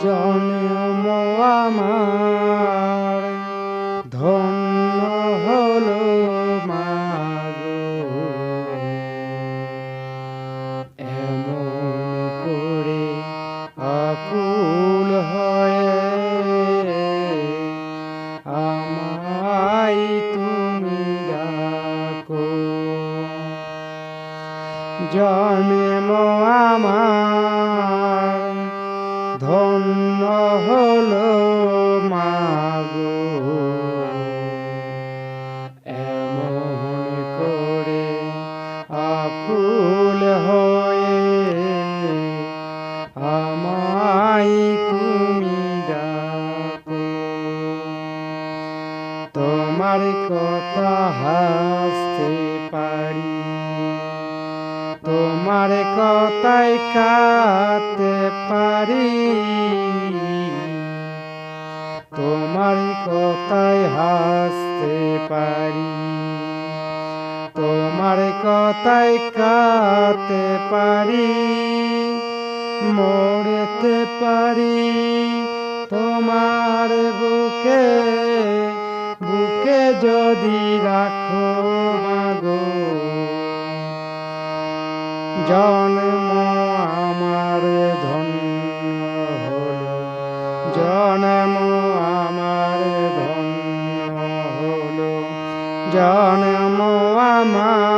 জন্ম আমার ধন্য হলো মাগো, এমন করে আকুল হয়ে আমায় তুমি ডাকো। জন্ম আমার ধন্য হলো মাগো, এমন করে আকুল হয়ে আমায় তুমি ডাকো। তোমার কথা হাসতে পারি, তোমার কথায় কাঁদতে পারি, তোমার কথায় হাসতে পারি, তোমার কথায় কাঁদতে পারি, মরতে পারি তোমার বুকে, বুকে যদি রাখো মাগো। জন্ম আমার ধন্য হলো, জন্ম আমার ধন্য হলো, জন্ম আমার